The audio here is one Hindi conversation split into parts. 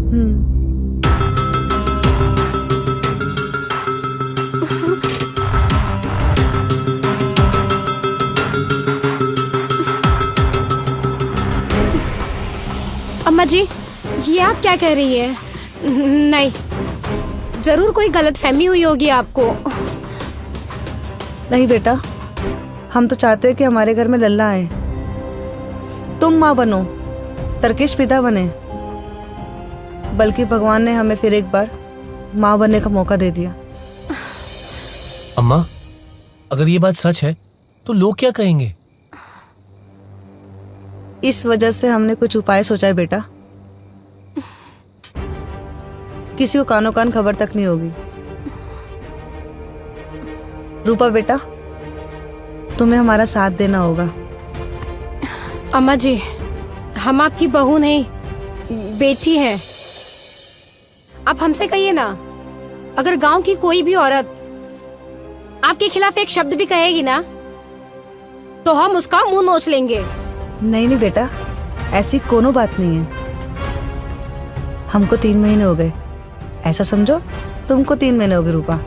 अम्मा जी, ये आप क्या कह रही है? नहीं, जरूर कोई गलतफहमी हुई होगी आपको। नहीं बेटा, हम तो चाहते हैं कि हमारे घर में लल्ला आए। तुम माँ बनो, तरकेश पिता बने। बल्कि भगवान ने हमें फिर एक बार माँ बनने का मौका दे दिया। अम्मा, अगर ये बात सच है तो लोग क्या कहेंगे? इस वजह से हमने कुछ उपाय सोचा है बेटा। किसी को कानो कान खबर तक नहीं होगी। रूपा बेटा, तुम्हें हमारा साथ देना होगा। अम्मा जी, हम आपकी बहू नहीं, बेटी हैं। आप हमसे कहिए ना, अगर गांव की कोई भी औरत आपके खिलाफ एक शब्द भी कहेगी ना, तो हम उसका मुंह नोच लेंगे। नहीं नहीं बेटा, ऐसी कोनो बात नहीं है। हमको 3 महीने हो गए, ऐसा समझो तुमको 3 महीने हो गए। रूपा,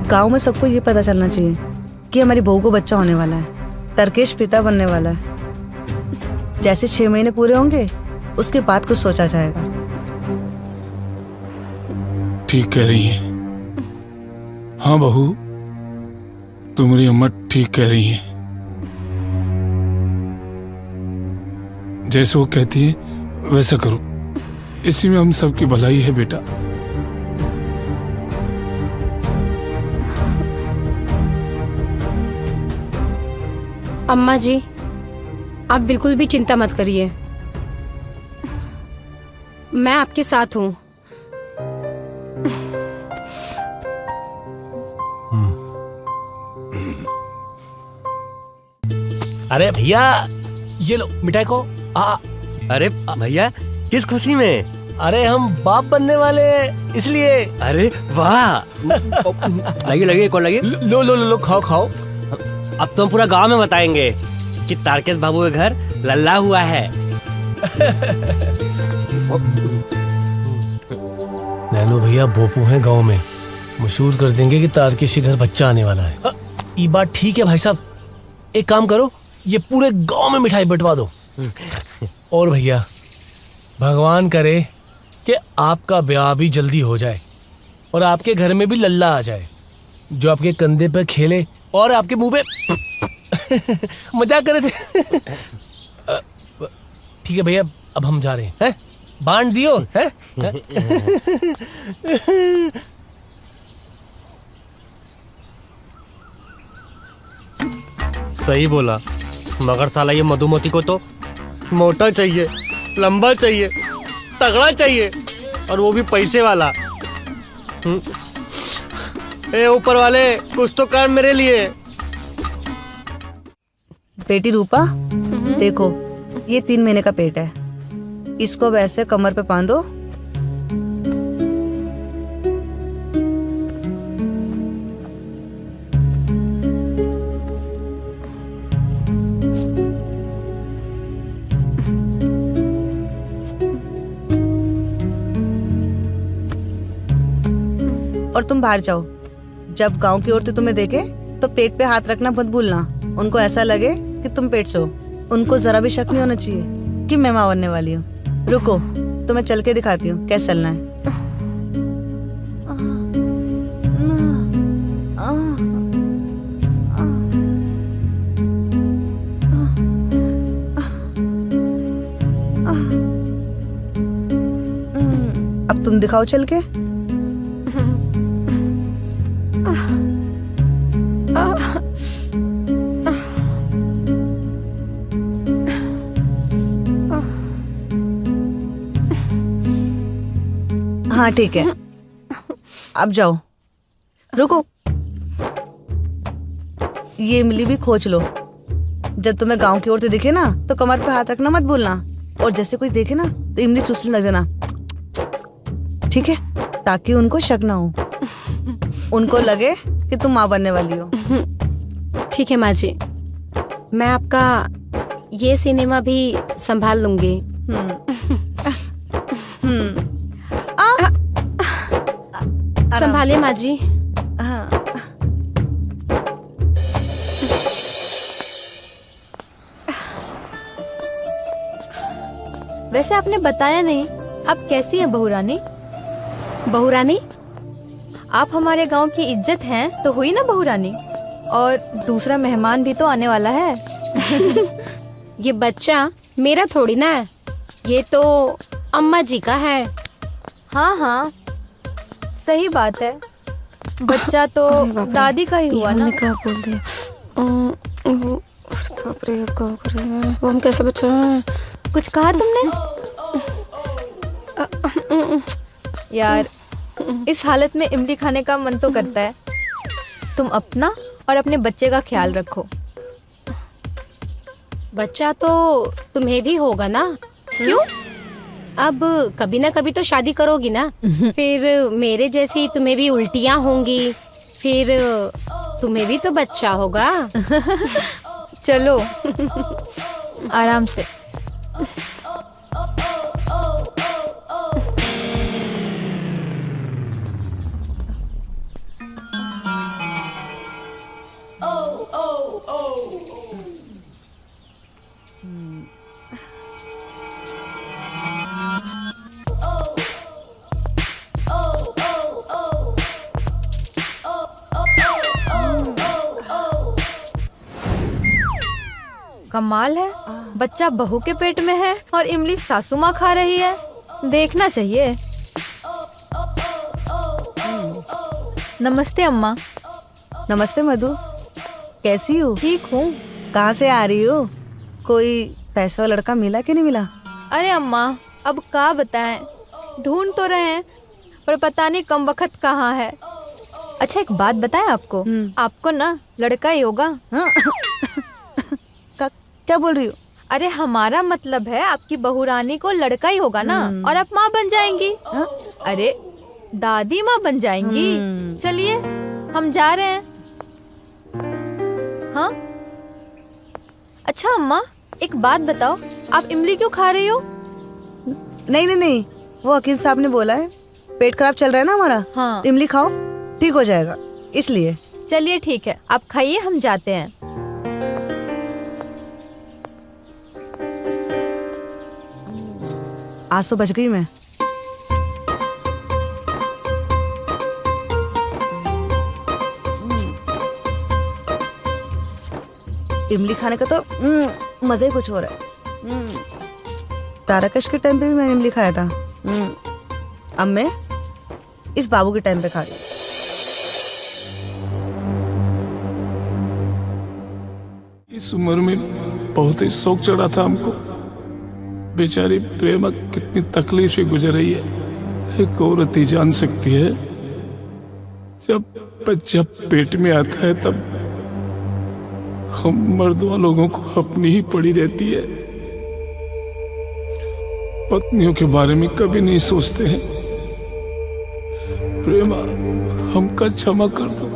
गांव में सबको ये पता चलना चाहिए कि हमारी बहू को बच्चा होने वाला है, तरकेश पिता बनने वाला है। जैसे 6 महीने पूरे होंगे उसके बाद कुछ सोचा जाएगा। ठीक कह रही हैं। हाँ बहू, तुम्हारी अम्मा ठीक कह रही हैं। जैसे वो कहती है वैसा करो, इसी में हम सबकी भलाई है बेटा। अम्मा जी, आप बिल्कुल भी चिंता मत करिए, मैं आपके साथ हूँ। अरे भैया, ये लो मिठाई को। अरे भैया, किस खुशी में? अरे हम बाप बनने वाले हैं, इसलिए। अरे वाह! लगे लगे कौन लगे? लो लो लो लो, खाओ खाओ। अब तो हम पूरा गांव में बताएंगे कि तारकेश बाबू के घर लल्ला हुआ है। नैनो भैया बोपू हैं गांव में, मशहूर कर देंगे कि तारकेश के घर बच्चा आने वाला है। ये बात ठीक है भाई साहब, एक काम करो, ये पूरे गांव में मिठाई बंटवा दो। और भैया, भगवान करे कि आपका ब्याह भी जल्दी हो जाए और आपके घर में भी लल्ला आ जाए, जो आपके कंधे पर खेले और आपके मुंह पे मजाक कर रहे थे। ठीक है भैया, अब हम जा रहे हैं। बांट दियो है? सही बोला, मगर साला ये मधुमती को तो मोटा चाहिए, लंबा चाहिए, तगड़ा चाहिए, और वो भी पैसे वाला। ए ऊपर वाले, कुछ तो कर मेरे लिए। बेटी रूपा, देखो ये 3 महीने का पेट है, इसको वैसे कमर पे बांधो। और तुम बाहर जाओ, जब गांव की औरतें तुम्हें देखे तो पेट पे हाथ रखना मत भूलना। उनको ऐसा लगे कि तुम पेट से हो, उनको जरा भी शक नहीं होना चाहिए कि मैं मां बनने वाली हूँ। रुको, तुम्हें चल के दिखाती हूँ कैसे चलना है। अब तुम दिखाओ चल के। हाँ ठीक है, अब जाओ। रुको, ये इमली भी खोच लो। जब तुम्हें गांव की औरतें दिखे ना तो कमर पे हाथ रखना मत भूलना, और जैसे कोई देखे ना तो इमली चूसने लग जाना, ठीक है? ताकि उनको शक ना हो, उनको लगे कि तुम माँ बनने वाली हो। ठीक है माँ जी, मैं आपका ये सिनेमा भी संभाल लूंगी। संभाले माँ जी। हाँ। वैसे आपने बताया नहीं, आप कैसी हैं बहू रानी? बहू रानी, आप हमारे गांव की इज्जत हैं तो हुई ना बहू रानी। और दूसरा मेहमान भी तो आने वाला है। ये बच्चा मेरा थोड़ी ना है, ये तो अम्मा जी का है। हाँ हाँ, सही बात है। बच्चा तो दादी का ही हुआ ना। हमने क्या बोल दिया? बाप रे, अब क्या करें? वो हम कैसे बचाएं? कुछ कहा तुमने? यार, इस हालत में इमली खाने का मन तो करता है। तुम अपना और अपने बच्चे का ख्याल रखो। बच्चा तो तुम्हें भी होगा ना? क्यों? अब कभी ना कभी तो शादी करोगी ना, फिर मेरे जैसी तुम्हें भी उल्टियाँ होंगी, फिर तुम्हें भी तो बच्चा होगा। चलो आराम से। कमाल है, बच्चा बहू के पेट में है और इमली सासू माँ खा रही है। देखना चाहिए। नमस्ते अम्मा। नमस्ते मधु, कैसी हो? ठीक हूँ। कहाँ से आ रही हो? कोई पैसा वाला लड़का मिला कि नहीं मिला? अरे अम्मा, अब क्या बताएं, ढूंढ तो रहे हैं पर पता नहीं कम वक्त कहाँ है। अच्छा एक बात बताएं आपको, आपको ना लड़का ही होगा। हाँ? क्या बोल रही हो? अरे हमारा मतलब है आपकी बहू रानी को लड़का ही होगा ना, और आप माँ बन जाएंगी। अरे दादी माँ बन जाएंगी। चलिए हम जा रहे हैं। हाँ अच्छा अम्मा, एक बात बताओ, आप इमली क्यों खा रही हो? नहीं नहीं नहीं, वो वकील साहब ने बोला है पेट खराब चल रहा है ना हमारा। हाँ। इमली खाओ, ठीक हो जाएगा, इसलिए। चलिए ठीक है, आप खाइए, हम जाते हैं। आज तो बच गई मैं। इमली खाने का तो मजा ही कुछ हो रहा है। तारकश के टाइम पे भी मैंने इमली खाया था। अब मैं इस बाबू के टाइम पे खा रही हूँ। इस उम्र में बहुत ही शौक चढ़ा था हमको। बेचारी प्रेमा कितनी तकलीफ से गुजर रही है, एक औरत ही जान सकती है। जब बच्चा पेट में आता है तब हम मर्दों लोगों को अपनी ही पड़ी रहती है। पत्नियों के बारे में कभी नहीं सोचते हैं। प्रेमा, हमका क्षमा कर दो।